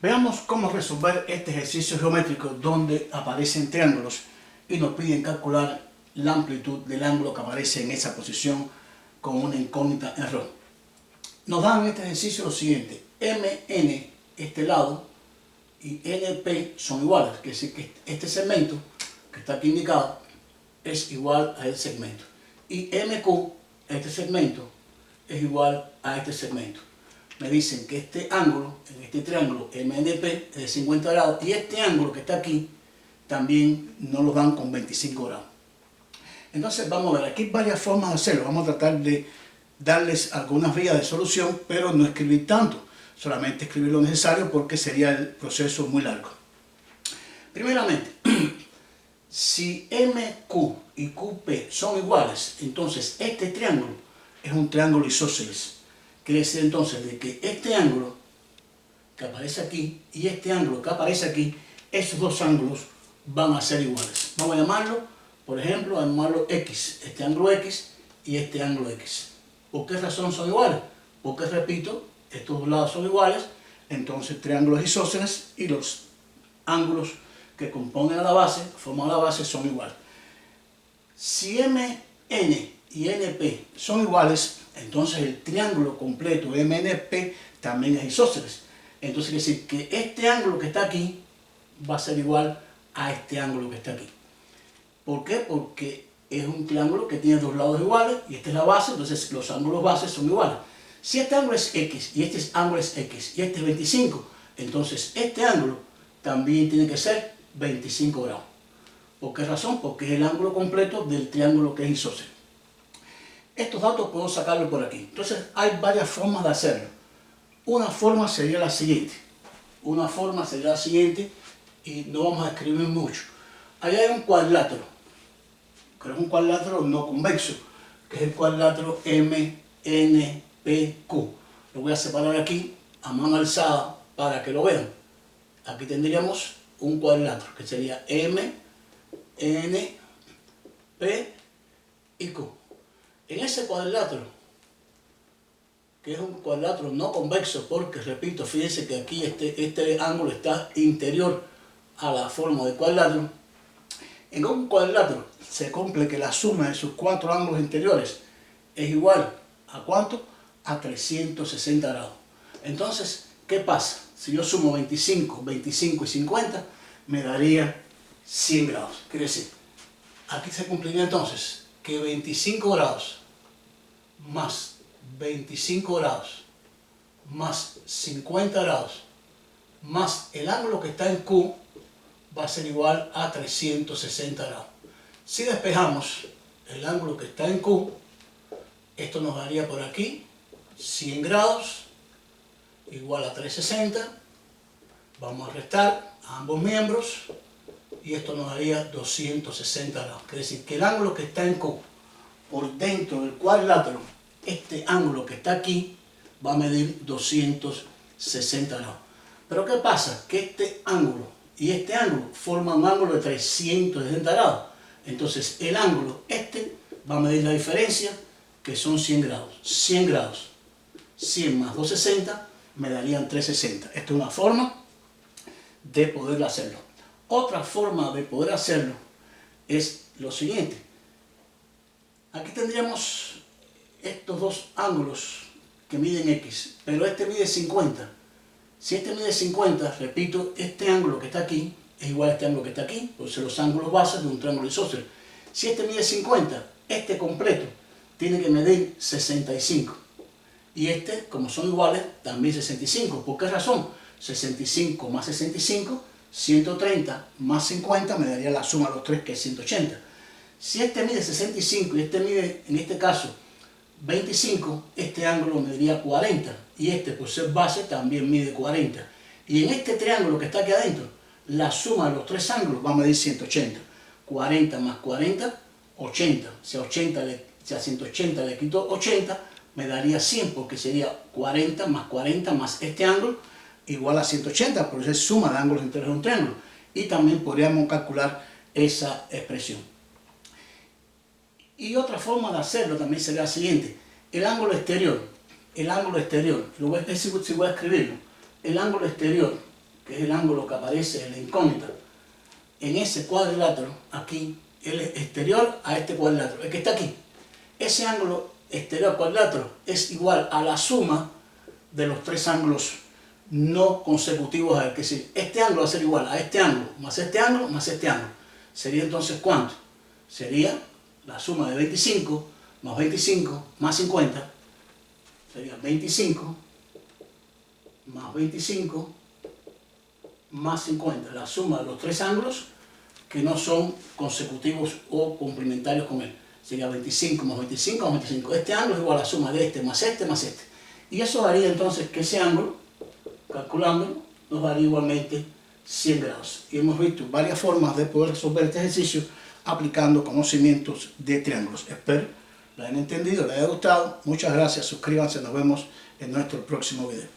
Veamos cómo resolver este ejercicio geométrico donde aparecen triángulos y nos piden calcular la amplitud del ángulo que aparece en esa posición con una incógnita en rojo. Nos dan en este ejercicio lo siguiente: MN, este lado, y NP son iguales, quiere decir que este segmento que está aquí indicado es igual a este segmento, y MQ, este segmento, es igual a este segmento. Me dicen que este ángulo, en este triángulo MNP, es de 50 grados, y este ángulo que está aquí también nos lo dan con 25 grados. Entonces vamos a ver, aquí hay varias formas de hacerlo. Vamos a tratar de darles algunas vías de solución, pero no escribir tanto, solamente escribir lo necesario porque sería el proceso muy largo. Primeramente, si MQ y QP son iguales, entonces este triángulo es un triángulo isósceles. Quiere decir entonces de que este ángulo que aparece aquí y este ángulo que aparece aquí, esos dos ángulos van a ser iguales. Vamos a llamarlo, por ejemplo, a llamarlo X, este ángulo X y este ángulo X. ¿Por qué razón son iguales? Porque, repito, estos dos lados son iguales, entonces triángulos isósceles y los ángulos que componen a la base, forman la base, son iguales. Si MN y NP son iguales, entonces el triángulo completo MNP también es isósceles. Entonces quiere decir que este ángulo que está aquí va a ser igual a este ángulo que está aquí. ¿Por qué? Porque es un triángulo que tiene dos lados iguales y esta es la base, entonces los ángulos bases son iguales. Si este ángulo es X y este ángulo es X y este es 25, entonces este ángulo también tiene que ser 25 grados. ¿Por qué razón? Porque es el ángulo completo del triángulo que es isósceles. Estos datos puedo sacarlos por aquí. Entonces hay varias formas de hacerlo. Una forma sería la siguiente. Y no vamos a escribir mucho. Allá hay un cuadrilátero, que es un cuadrilátero no convexo, que es el cuadrilátero MNPQ. Lo voy a separar aquí a mano alzada para que lo vean. Aquí tendríamos un cuadrilátero que sería M, N, P y Q. En ese cuadrilátero, que es un cuadrilátero no convexo, porque, repito, fíjense que aquí este ángulo está interior a la forma de cuadrilátero. En un cuadrilátero se cumple que la suma de sus cuatro ángulos interiores es igual a ¿cuánto? A 360 grados. Entonces, ¿qué pasa? Si yo sumo 25, 25 y 50, me daría 100 grados. Quiere decir, aquí se cumpliría entonces que 25 grados más 25 grados más 50 grados más el ángulo que está en Q va a ser igual a 360 grados. Si despejamos el ángulo que está en Q, esto nos daría por aquí 100 grados igual a 360. Vamos a restar a ambos miembros y esto nos daría 260 grados. Quiere decir que el ángulo que está en Q por dentro del cuadrilátero, este ángulo que está aquí, va a medir 260 grados. Pero ¿qué pasa? Que este ángulo y este ángulo forman un ángulo de 360 grados. Entonces el ángulo este va a medir la diferencia, que son 100 grados. 100 grados, 100 más 260 me darían 360. Esta es una forma de poder hacerlo. Otra forma de poder hacerlo es lo siguiente. Aquí tendríamos estos dos ángulos que miden X, pero este mide 50. Si este mide 50, repito, este ángulo que está aquí es igual a este ángulo que está aquí, por ser los ángulos bases de un triángulo isósceles. Si este mide 50, este completo tiene que medir 65. Y este, como son iguales, también 65. ¿Por qué razón? 65 más 65, 130 más 50 me daría la suma de los tres, que es 180. Si este mide 65 y este mide, en este caso, 25, este ángulo mediría 40. Y este, por ser base, también mide 40. Y en este triángulo que está aquí adentro, la suma de los tres ángulos va a medir 180. 40 más 40, 80. Si a 180 le quito 80, me daría 100, porque sería 40 más este ángulo igual a 180, por eso es suma de ángulos enteros de un triángulo. Y también podríamos calcular esa expresión. Y otra forma de hacerlo también sería la siguiente: el ángulo exterior, si voy a escribirlo, el ángulo exterior que es el ángulo que aparece en la incógnita, en ese cuadrilátero, aquí, el exterior a este cuadrilátero, el que está aquí, ese ángulo exterior al cuadrilátero es igual a la suma de los tres ángulos no consecutivos a él. Que decir, este ángulo va a ser igual a este ángulo, más este ángulo, más este ángulo. Sería entonces, ¿cuánto? Sería la suma de 25 más 25 más 50. Sería 25 más 25 más 50. La suma de los tres ángulos que no son consecutivos o complementarios con él. Sería 25 más 25 más 25. Este ángulo es igual a la suma de este más este más este. Y eso daría entonces que ese ángulo, calculándolo, nos daría igualmente 100 grados. Y hemos visto varias formas de poder resolver este ejercicio aplicando conocimientos de triángulos. Espero lo hayan entendido, les haya gustado. Muchas gracias, suscríbanse, nos vemos en nuestro próximo video.